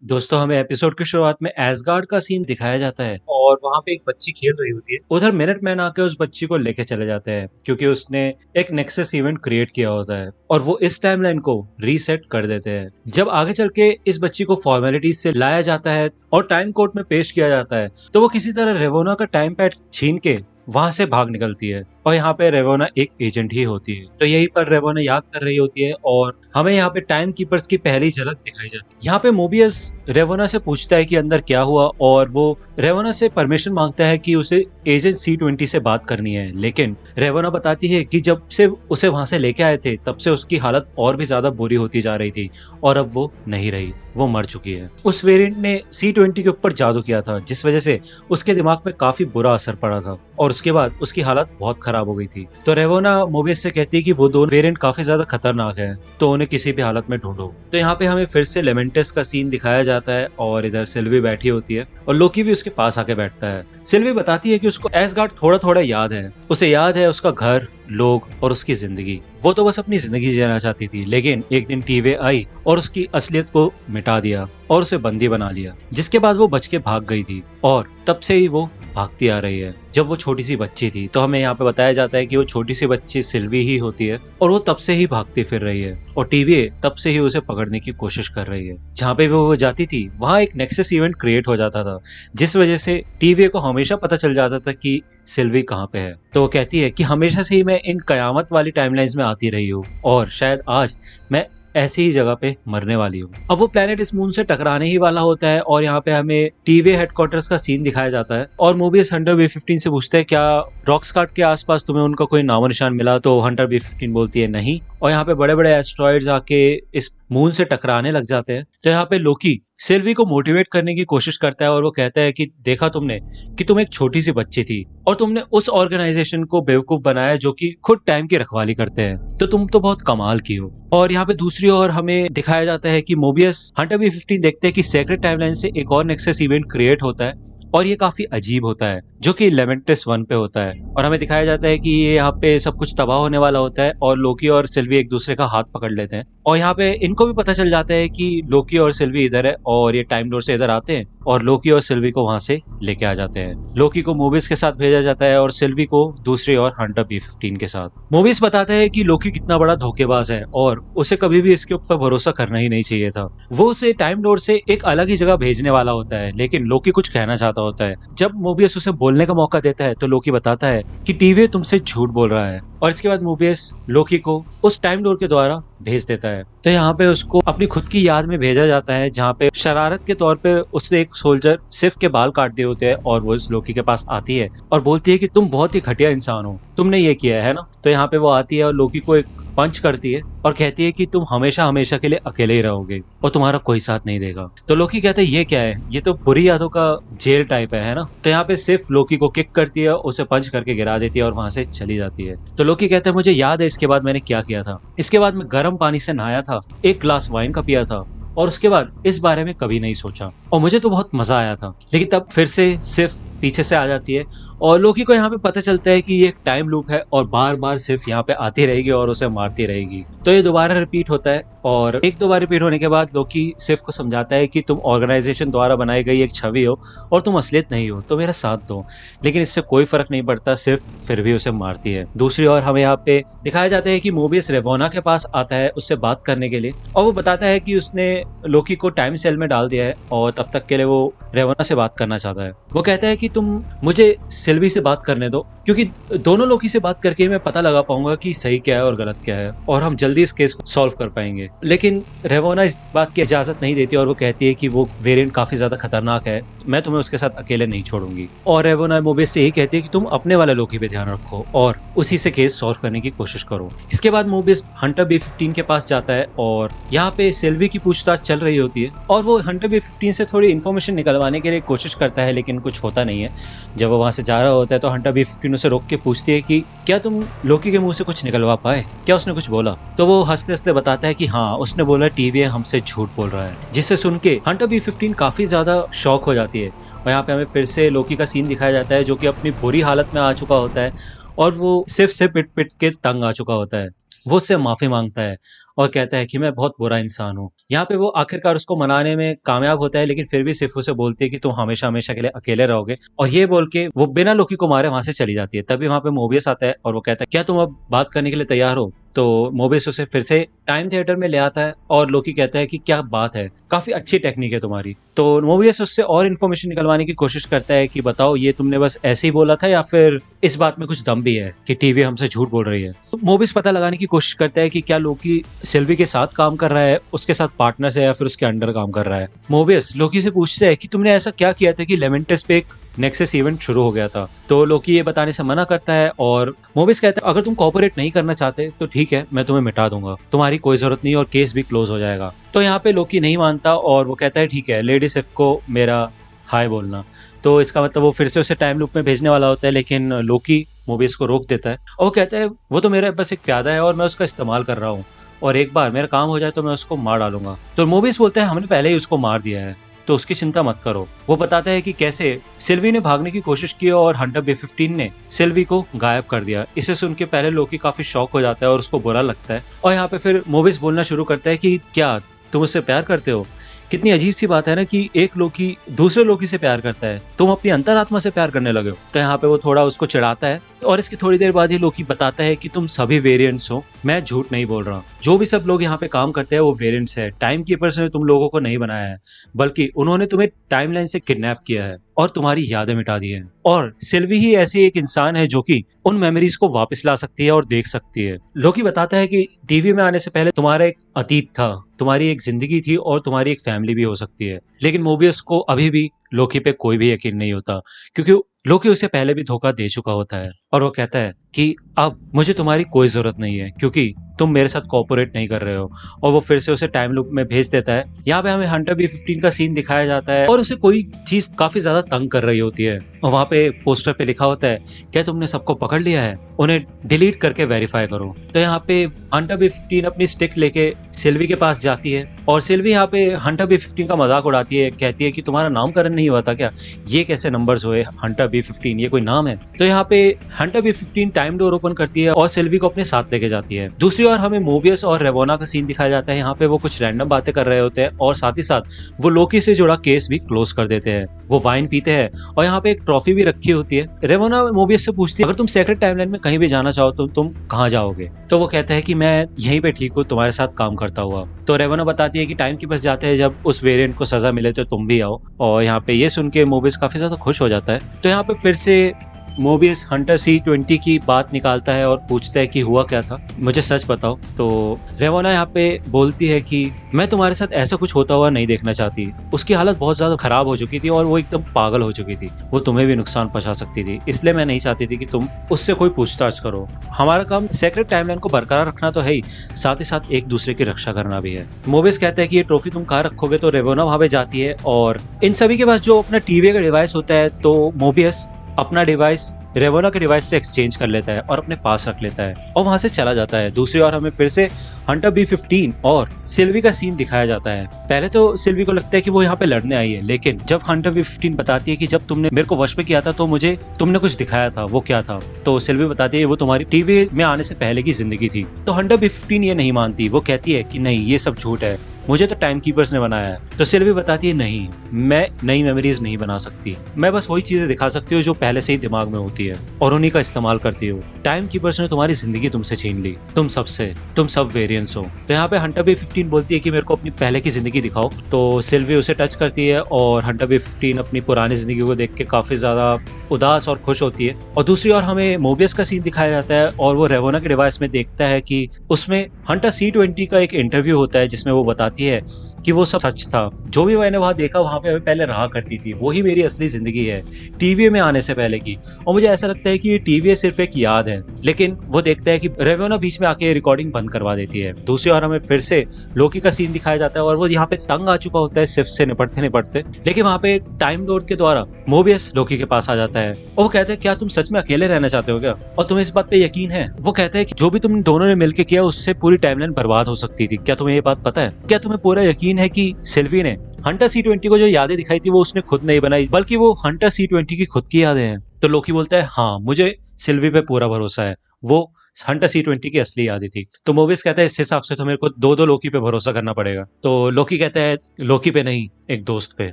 दोस्तों हमें एपिसोड की शुरुआत में एसगार्ड का सीन दिखाया जाता है और वहां पे एक बच्ची खेल रही होती है। उधर मिनटमैन आके उस बच्ची को लेके चले जाते हैं क्योंकि उसने एक नेक्सस इवेंट क्रिएट किया होता है और वो इस टाइमलाइन को रीसेट कर देते हैं। जब आगे चल के इस बच्ची को फॉर्मेलिटीज से लाया जाता है और टाइम कोर्ट में पेश किया जाता है तो वो किसी तरह रेवोना का टाइम पैड छीन के वहां से भाग निकलती है और यहाँ पे रेवोना एक एजेंट ही होती है। तो यहीं पर रेवोना याद कर रही होती है और हमें यहाँ पे टाइम कीपर्स की पहली झलक दिखाई जाती है। यहाँ पे मोबियस रेवोना से पूछता है कि अंदर क्या हुआ और वो रेवोना से परमिशन मांगता है कि उसे एजेंट C20 से बात करनी है, लेकिन रेवोना बताती है कि जब से उसे वहां से लेके आए थे तब से उसकी हालत और भी ज्यादा बुरी होती जा रही थी और अब वो नहीं रही, वो मर चुकी है। उस वेरिएंट ने C20 के ऊपर जादू किया था जिस वजह से उसके दिमाग में काफी बुरा असर पड़ा था और उसके बाद उसकी हालत बहुत खराब हो गई थी। तो रेवोना मोबियस से कहती है कि वो दोनों वेरिएंट काफी ज्यादा खतरनाक है तो उन्हें किसी भी हालत में ढूंढो। तो यहाँ पे हमें फिर से लेमेंटस का सीन दिखाया जाता है और इधर सिल्वी बैठी होती है और लोकी भी उसके पास आके बैठता है। सिल्वी बताती है कि उसको एसगार्ड थोड़ा थोड़ा याद है, उसे याद है उसका घर, लोग और उसकी जिंदगी। वो तो बस अपनी जिंदगी जीना चाहती थी, लेकिन एक दिन टीवे आई और उसकी असलियत को मिटा दिया और उसे बंदी बना लिया, जिसके बाद वो बच के भाग गई थी और तब से ही वो भागती आ रही है। जब वो छोटी सी बच्ची थी तो हमें यहाँ पे बताया जाता है कि वो छोटी सी बच्ची सिल्वी ही होती है और वो तब से ही भागती फिर रही है और टीवी तब से ही उसे पकड़ने की कोशिश कर रही है। जहाँ पे वो जाती थी वहां एक नेक्सस इवेंट क्रिएट हो जाता था जिस वजह से टीवी को हमेशा पता चल जाता था कि सिल्वी कहाँ पे है। तो वो कहती है कि हमेशा से ही मैं इन कयामत वाली टाइमलाइंस में आती रही हूँ और शायद आज मैं ऐसी ही जगह पे मरने वाली हूँ। अब वो प्लेनेट इस मून से टकराने ही वाला होता है और यहाँ पे हमें टीवी हेडक्वार्टर्स का सीन दिखाया जाता है और मोबियस हंटर B15 से पूछता है क्या रॉकस्कार्ट के आसपास तुम्हें उनका कोई नामो निशान मिला। तो हंटर B15 बोलती है नहीं और यहाँ पे बड़े बड़े एस्ट्रॉइड्स आके इस मून से टकराने लग जाते हैं। तो यहाँ पे लोकी सिल्वी को मोटिवेट करने की कोशिश करता है और वो कहता है कि देखा तुमने कि तुम एक छोटी सी बच्ची थी और तुमने उस ऑर्गेनाइजेशन को बेवकूफ बनाया जो कि खुद टाइम की रखवाली करते हैं, तो तुम तो बहुत कमाल की हो। और यहाँ पे दूसरी ओर हमें दिखाया जाता है कि मोबियस हंटर B15 देखते हैं कि सेक्रेट टाइमलाइन से एक और नेक्सस इवेंट क्रिएट होता है और ये काफी अजीब होता है जो कि लेमेंटस 1 पे होता है और हमें दिखाया जाता है कि ये यहाँ पे सब कुछ तबाह होने वाला होता है और लोकी और सिल्वी एक दूसरे का हाथ पकड़ लेते हैं और यहाँ पे इनको भी पता चल जाता है कि लोकी और सिल्वी इधर है और ये टाइम डोर से इधर आते हैं और लोकी और सिल्वी को वहां से लेके आ जाते हैं। लोकी को मोबिस के साथ भेजा जाता है और सिल्वी को दूसरी ओर हंटर B15 के साथ। मोबिस बताता है कि लोकी कितना बड़ा धोखेबाज है और उसे कभी भी इसके ऊपर भरोसा करना ही नहीं चाहिए था। वो उसे टाइम डोर से एक अलग ही जगह भेजने वाला होता है, लेकिन लोकी कुछ कहना चाहता होता है। जब मोबियस उसे बोलने का मौका देता है तो लोकी बताता है कि टीवी तुमसे झूठ बोल रहा है और इसके बाद मोबियस लोकी को उस टाइम डोर के द्वारा भेज देता है। तो यहाँ पे उसको अपनी खुद की याद में भेजा जाता है जहाँ पे शरारत के तौर पे उसने एक सोल्जर सिर्फ के बाल काट दिए होते हैं और वो इस लोकी के पास आती है और बोलती है कि तुम बहुत ही घटिया इंसान हो, तुमने ये किया है ना। तो यहाँ पे वो आती है और लोकी को एक पंच करती है और कहती है कि तुम हमेशा हमेशा के लिए अकेले ही रहोगे और तुम्हारा कोई साथ नहीं देगा। तो लोकी कहता है ये क्या है, ये तो बुरी यादों का जेल टाइप है ना। तो यहाँ पे सिर्फ लोकी को किक करती है, उसे पंच करके गिरा देती है और वहां से चली जाती है। तो लोकी कहता है मुझे याद है इसके बाद मैंने क्या किया था। इसके बाद मैं गर्म पानी से नहाया था, एक ग्लास वाइन का पिया था और उसके बाद इस बारे में कभी नहीं सोचा और मुझे तो बहुत मजा आया था। लेकिन तब फिर से सिर्फ पीछे से आ जाती है और लोकी को यहाँ पे पता चलता है कि ये एक टाइम लूप है और बार बार सिर्फ यहाँ पे आती रहेगी और उसे मारती रहेगी। तो ये दोबारा रिपीट होता है और एक दो बार रिपीट होने के बाद लोकी सिर्फ को समझाता है कि तुम ऑर्गेनाइजेशन द्वारा बनाई गई एक छवि हो और तुम असलियत नहीं हो, तो मेरा साथ दो। लेकिन इससे कोई फर्क नहीं पड़ता, सिर्फ फिर भी उसे मारती है। दूसरी ओर हमें यहाँ पे दिखाया जाता है कि मोबियस रेवोना के पास आता है उससे बात करने के लिए और वो बताता है कि उसने लोकी को टाइम सेल में डाल दिया है और तब तक के लिए वो रेवोना से बात करना चाहता है। वो कहता है कि तुम मुझे सिल्वी से बात करने दो क्योंकि दोनों लोकी से बात करके मैं पता लगा पाऊंगा कि सही क्या है और गलत क्या है और हम जल्दी इस केस को सॉल्व कर पाएंगे। लेकिन रेवोना इस बात की इजाजत नहीं देती और वो कहती है कि वो वेरिएंट काफी ज्यादा खतरनाक है, मैं तुम्हें उसके साथ अकेले नहीं छोड़ूंगी। और रेवोना मोबियस से यही कहती है कि तुम अपने वाले लोकी पे ध्यान रखो और उसी से केस सॉल्व करने की कोशिश करो। इसके बाद मोबियस हंटर B15 के पास जाता है और यहाँ पे सिल्वी की पूछताछ चल रही होती है और वो हंटर B15 से थोड़ी इन्फॉर्मेशन निकलवाने के लिए कोशिश करता है, लेकिन कुछ होता नहीं है। जब वो वहां से जा रहा होता है तो हंटर B15 उसे रोक के पूछती है कि क्या तुम लोकी के मुंह से कुछ निकलवा पाए, क्या उसने कुछ बोला। तो वो हंसते हंसते बताता है कि हाँ, उसने बोला टीवी हमसे झूठ बोल रहा है, जिससे सुन के हंटर B15 काफी ज्यादा शॉक हो जाती है। और यहाँ पे हमें फिर से लोकी का सीन दिखाया जाता है जो कि अपनी बुरी हालत में आ चुका होता है और वो सिर्फ से पिट पिट के तंग आ चुका होता है। वो उससे माफी मांगता है और कहता है कि मैं बहुत बुरा इंसान हूँ। यहाँ पे वो आखिरकार उसको मनाने में कामयाब होता है, लेकिन फिर भी सिर्फ उसे बोलती है कि तुम हमेशा हमेशा के लिए अकेले रहोगे, और ये बोल के वो बिना लोकी को मारे वहां से चली जाती है। तभी वहां पे मोबियस आता है और वो कहता है क्या तुम अब बात करने के लिए तैयार हो? तो मोबियस उसे फिर से टाइम थिएटर में ले आता है और लोकी कहता है कि क्या बात है, काफी अच्छी टेक्निक है तुम्हारी। तो मोबियस उससे और इन्फॉर्मेशन निकलवाने की कोशिश करता है कि बताओ ये तुमने बस ऐसे ही बोला था या फिर इस बात में कुछ दम भी है कि टीवी हमसे झूठ बोल रही है। तो मोबियस पता लगाने की कोशिश करता है कि क्या लोकी सिल्वी के साथ काम कर रहा है, उसके साथ पार्टनर है या फिर उसके अंडर काम कर रहा है। मोबियस लोकी से पूछता है कि तुमने ऐसा क्या किया था कि लेमेंटस पे एक नेक्सस इवेंट शुरू हो गया था। तो लोकी ये बताने से मना करता है और मोबियस कहता है अगर तुम कोऑपरेट नहीं करना चाहते तो ठीक है, मैं तुम्हें मिटा दूंगा, तुम्हारी कोई जरूरत नहीं और केस भी क्लोज हो जाएगा। तो यहाँ पे लोकी नहीं मानता और वो कहता है ठीक है, लेडी सिफ को मेरा हाय बोलना। तो इसका मतलब वो फिर से उसे टाइम लूप में भेजने वाला होता है, लेकिन लोकी मोबियस को रोक देता है और वो कहता है वो तो मेरा बस एक प्यादा है और मैं उसका इस्तेमाल कर रहा हूँ, और एक बार मेरा काम हो जाए तो मैं उसको मार डालूंगा। तो मोबियस बोलता है हमने पहले ही उसको मार दिया है, तो उसकी चिंता मत करो। वो बताता है कि कैसे सिल्वी ने भागने की कोशिश की और हंटर B-15 ने सिल्वी को गायब कर दिया। इसे सुन के पहले लोकी काफी शॉक हो जाता है और उसको बुरा लगता है, और यहाँ पे फिर मोबियस बोलना शुरू करता है कि क्या तुम उससे प्यार करते हो? कितनी अजीब सी बात है ना कि एक लोकी दूसरे लोकी से प्यार करता है, तुम अपनी अंतरात्मा से प्यार करने लगे हो। तो यहाँ पे वो थोड़ा उसको चिढ़ाता है और इसकी थोड़ी देर बाद ही लोकी बताता है कि तुम सभी वेरिएंट्स हो, मैं झूठ नहीं बोल रहा। जो भी सब लोग यहाँ पे काम करते हैं वो वेरिएंट्स है। टाइम कीपर्स ने तुम लोगों को नहीं बनाया है, बल्कि उन्होंने तुम्हें टाइमलाइन से किडनैप किया है और तुम्हारी यादें मिटा दी हैं। और सिल्वी ही ऐसी एक इंसान है जो कि उन मेमोरीज को वापस ला सकती है और देख सकती है। लोकी बताता है कि टीवी में आने से पहले तुम्हारा एक अतीत था, तुम्हारी एक जिंदगी थी और तुम्हारी एक फैमिली भी हो सकती है। लेकिन मोबियस को अभी भी लोकी पे कोई भी यकीन नहीं होता, क्योंकि लोकी उसे पहले भी धोखा दे चुका होता है। और वो कहता है कि अब मुझे तुम्हारी कोई जरूरत नहीं है क्योंकि तुम मेरे साथ कोऑपरेट नहीं कर रहे हो। और वो फिर से उसे टाइम लूप में भेज देता है। यहाँ पे हमें हंटर B-15 का सीन दिखाया जाता है और उसे कोई चीज काफी ज्यादा तंग कर रही होती है, और वहाँ पे पोस्टर पे लिखा होता है क्या तुमने सबको पकड़ लिया है, उन्हें डिलीट करके वेरीफाई करो। तो यहाँ पे हंटर B-15 अपनी स्टिक लेके सिल्वी के पास जाती है और सिल्वी यहाँ पे हंटर B-15 का मजाक उड़ाती है, कहती है कि तुम्हारा नामकरण नहीं हुआ था क्या, ये कैसे नंबर्स हुए हंटर B-15, ये कोई नाम है? तो यहाँ पे Hunter B-15 time door open करती है और सिल्वी को अपने साथ लेके जाती है। दूसरी ओर हमें मोबियस और रेवोना का सीन दिखाया जाता है। यहाँ पे वो कुछ रैंडम बातें कर रहे होते हैं और साथ ही साथ वो लोकी से जुड़ा केस भी क्लोज कर देते हैं। वो वाइन पीते हैं और यहाँ पे एक ट्रॉफी भी रखी होती है। रेवोना मोबियस से पूछती है अगर तुम सेक्रेट टाइमलाइन में कहीं भी जाना चाहो तो तुम कहाँ जाओगे? तो वो कहता है कि मैं यहीं पे ठीक हूँ तुम्हारे साथ काम करता हुआ। तो रेवोना बताती है कि टाइम की बस जाते हैं जब उस वेरिएंट को सजा मिले तो तुम भी आओ। और यहाँ पे ये सुन के मोबियस काफी ज्यादा खुश हो जाता है। तो यहाँ पे फिर से मोबियस हंटर C-20 की बात निकालता है और पूछता है कि हुआ क्या था, मुझे सच बताओ। तो रेवोना यहाँ पे बोलती है कि मैं तुम्हारे साथ ऐसा कुछ होता हुआ नहीं देखना चाहती। उसकी हालत बहुत ज्यादा खराब हो चुकी थी और वो एकदम पागल हो चुकी थी, वो तुम्हें भी नुकसान पहुंचा सकती थी, इसलिए मैं नहीं चाहती थी कि तुम उससे कोई पूछताछ करो। हमारा काम सेक्रेट टाइमलाइन को बरकरार रखना तो है ही, साथ ही साथ एक दूसरे की रक्षा करना भी है। मोबियस कहता है कि ये ट्रॉफी तुम कहाँ रखोगे? तो रेवोना वहां पे जाती है और इन सभी के पास जो अपना टीवी का डिवाइस होता है, तो मोबियस अपना डिवाइस रेवोना के डिवाइस से एक्सचेंज कर लेता है और अपने पास रख लेता है और वहां से चला जाता है। दूसरी ओर हमें फिर से हंटर B-15 और सिल्वी का सीन दिखाया जाता है। पहले तो सिल्वी को लगता है कि वो यहाँ पे लड़ने आई है, लेकिन जब हंटर B-15 बताती है कि जब तुमने मेरे को वश में किया था तो मुझे तुमने कुछ दिखाया था, वो क्या था? तो सिल्वी बताती है वो तुम्हारी टीवी में आने से पहले की जिंदगी थी। तो हंटर B-15 ये नहीं मानती, वो कहती है कि नहीं ये सब झूठ है, मुझे तो टाइम कीपर्स ने बनाया है। तो सिल्वी बताती है नहीं, मैं नई मेमोरीज नहीं बना सकती, मैं बस वही चीजें दिखा सकती हूँ जो पहले से ही दिमाग में होती है और उन्हीं का इस्तेमाल करती हूँ। टाइम कीपर्स ने तुम्हारी जिंदगी तुमसे छीन ली, तुम सबसे, तुम सब वेरिएंट्स हो। तो यहाँ पे हंटर B-15 बोलती है कि मेरे को अपनी पहले की जिंदगी दिखाओ। तो सिल्वी उसे टच करती है और हंटर B-15 अपनी पुरानी जिंदगी को देख के काफी ज्यादा उदास और खुश होती है। और दूसरी ओर हमें मोबियस का सीन दिखाया जाता है और वो रेवोना के डिवाइस में देखता है कि उसमें हंटर C-20 का एक इंटरव्यू होता है जिसमें वो बताती है कि वो सब सच था, जो भी मैंने वहां देखा वहां पे हमें पहले रहा करती थी, वही मेरी असली जिंदगी है टीवी में आने से पहले की। और मुझे ऐसा लगता है कि ये टीवी सिर्फ एक याद है। लेकिन वो देखता है कि रेवोना बीच में आके रिकॉर्डिंग बंद करवा देती है। दूसरी ओर हमें फिर से लोकी का सीन दिखाया जाता है और वो यहाँ पे तंग आ चुका होता है सिर्फ से निपटते निपटते, लेकिन वहाँ पे टाइम लॉर्ड के द्वारा मोबियस लोकी के पास आ जाता है और वो कहता है क्या तुम सच में अकेले रहना चाहते हो क्या, और तुम्हें इस बात पे यकीन है? वो कहता है कि जो भी तुम दोनों ने मिलकर किया उससे पूरी टाइमलाइन बर्बाद हो सकती थी, क्या तुम्हें ये बात पता है? क्या तुम्हें पूरा यकीन है कि सिल्वी ने हंटर C-20 को जो यादें दिखाई थी वो उसने खुद नहीं बनाई, बल्कि वो हंटर C-20 की खुद की यादें हैं? तो लोकी बोलता है हाँ, मुझे सिल्वी पे पूरा भरोसा है, वो हंटर C20 की असली यादें थी। तो मोबिस कहता है इस हिसाब से तो मेरे को दो लोकी पे भरोसा करना पड़ेगा। तो लोकी कहता है लोकी पे नहीं, एक दोस्त पे।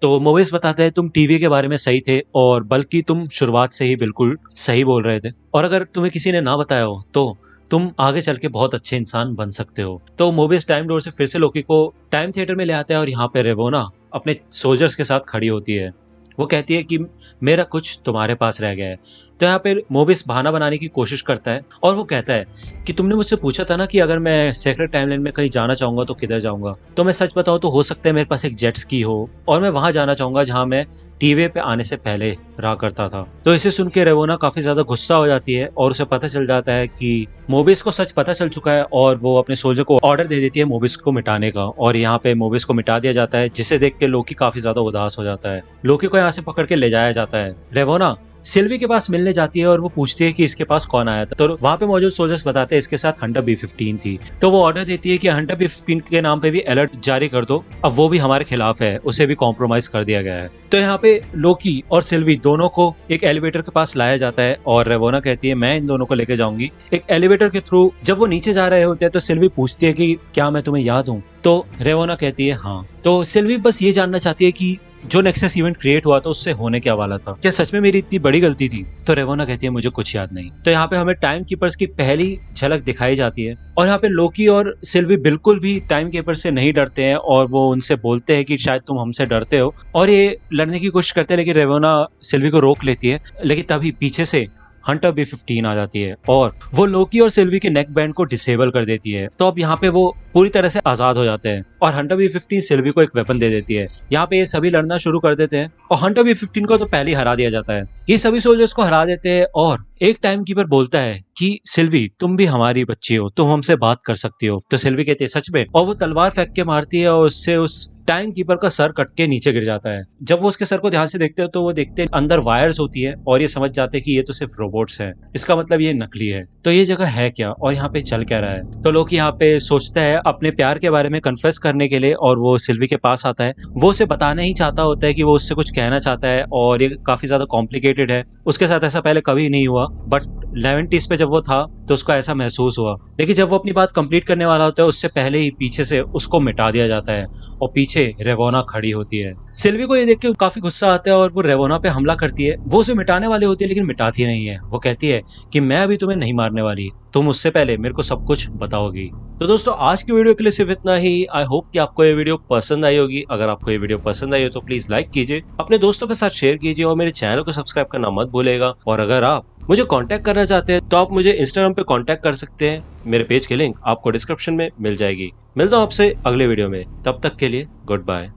तो मोबिस बताता है तुम टीवी के बारे में सही थे, और बल्कि तुम शुरुआत से ही बिल्कुल सही बोल रहे थे, और अगर तुम्हें किसी ने ना बताया हो तो तुम आगे चल के बहुत अच्छे इंसान बन सकते हो। तो मोबिस टाइम डोर से फिर से लोकी को टाइम थिएटर में ले आता है और यहाँ पे रेवोना अपने सोल्जर्स के साथ खड़ी होती है। वो कहती है कि मेरा कुछ तुम्हारे पास रह गया है। तो यहाँ पे मोबिस बहाना बनाने की कोशिश करता है और वो कहता है कि तुमने मुझसे पूछा था ना कि अगर मैं सेक्रेट टाइमलाइन में कहीं जाना चाहूंगा तो किधर जाऊंगा। तो मैं सच बताऊं तो हो सकता है मेरे पास एक जेट स्की हो और मैं वहां जाना चाहूंगा जहां मैं टीवी पे आने से पहले रहा करता था। तो इसे सुन के रेवोना काफी ज्यादा गुस्सा हो जाती है और उसे पता चल जाता है कि मोबिस को सच पता चल चुका है, और वो अपने सोल्जर को ऑर्डर दे देती है मोबिस को मिटाने का। और यहाँ पे मोबिस को मिटा दिया जाता है, जिसे देख के लोकी काफी ज्यादा उदास हो जाता है। लोकी को यहाँ से पकड़ के ले जाया जाता है। रेवोना सिल्वी के पास मिलने जाती है और वो पूछती है कि इसके पास कौन आया था। तो वहां पे मौजूद सोल्जर्स बताते हैं इसके साथ हंटर B15 थी। तो वो ऑर्डर देती है कि हंटर B15 के नाम पे भी अलर्ट जारी कर दो, अब वो भी हमारे खिलाफ है, उसे भी कॉम्प्रोमाइज कर दिया गया है। तो यहाँ पे लोकी और सिल्वी दोनों को एक एलिवेटर के पास लाया जाता है और रेवोना कहती है मैं इन दोनों को लेके जाऊंगी। एक एलिवेटर के थ्रू जब वो नीचे जा रहे होते हैं तो सिल्वी पूछती है कि क्या मैं तुम्हें याद हूँ। तो रेवोना कहती है हाँ। तो सिल्वी बस ये जानना चाहती है कि जो नेक्सस इवेंट क्रिएट हुआ था उससे होने क्या वाला था, क्या सच में मेरी इतनी बड़ी गलती थी। तो रेवोना कहती है मुझे कुछ याद नहीं। तो यहाँ पे हमें टाइम कीपर्स की पहली झलक दिखाई जाती है और यहाँ पे लोकी और सिल्वी बिल्कुल भी टाइम कीपर से नहीं डरते हैं और वो उनसे बोलते हैं कि शायद तुम हमसे डरते हो, और ये लड़ने की कोशिश करते हैं। लेकिन रेवोना सिल्वी को रोक लेती है, लेकिन तभी पीछे से हंटर B15 आ जाती है और वो लोकी और सिल्वी के नेक बैंड को डिसेबल कर देती है। तो अब यहाँ पे वो पूरी तरह से आजाद हो जाते हैं और हंटर B15 सिल्वी को एक वेपन दे देती है। यहाँ पे ये सभी लड़ना शुरू कर देते हैं और हंटर B15 को तो पहले ही हरा दिया जाता है। ये सभी सोल्जर्स को हरा देते हैं और एक टाइम कीपर बोलता है कि सिल्वी तुम भी हमारी बच्ची हो, तुम हमसे बात कर सकती हो। तो सिल्वी कहती है सच में, और वो तलवार फेंक के मारती है और उससे उस टाइम कीपर का सर कट के नीचे गिर जाता है। जब वो उसके सर को ध्यान से देखते हो तो वो देखते हैं अंदर वायर्स होती है और ये समझ जाते हैं कि ये तो सिर्फ रोबोट्स हैं, इसका मतलब ये नकली है। तो ये जगह है क्या और यहाँ पे चल क्या रहा है। तो लोग यहाँ पे सोचता है अपने प्यार के बारे में कन्फेस करने के लिए और वो सिल्वी के पास आता है। वो उसे बताना ही चाहता होता है कि वो उससे कुछ कहना चाहता है और ये काफी ज्यादा कॉम्प्लिकेटेड है। उसके साथ ऐसा पहले कभी नहीं हुआ, बट 11 पे जब वो था तो उसको ऐसा महसूस हुआ। लेकिन जब वो अपनी बात कंप्लीट करने वाला होता है उससे पहले ही पीछे से उसको मिटा दिया जाता है और पीछे रेवोना खड़ी होती है। सिल्वी को ये देख के काफी गुस्सा आता है और वो रेवोना पे हमला करती है। वो उसे मिटाने वाली होती है लेकिन मिटाती नहीं है। वो कहती है कि मैं अभी तुम्हें नहीं मारने वाली, तुम उससे पहले मेरे को सब कुछ बताओगी। तो दोस्तों आज की वीडियो के लिए सिर्फ इतना ही। आई होप कि आपको ये वीडियो पसंद आई होगी। अगर आपको ये वीडियो पसंद आई हो तो प्लीज लाइक कीजिए, अपने दोस्तों के साथ शेयर कीजिए और मेरे चैनल को सब्सक्राइब करना मत भूलेगा। और अगर आप मुझे कांटेक्ट करना चाहते हैं तो आप मुझे इंस्टाग्राम पे कांटेक्ट कर सकते हैं। मेरे पेज की लिंक आपको डिस्क्रिप्शन में मिल जाएगी। मिलता हूं आपसे अगले वीडियो में, तब तक के लिए गुड बाय।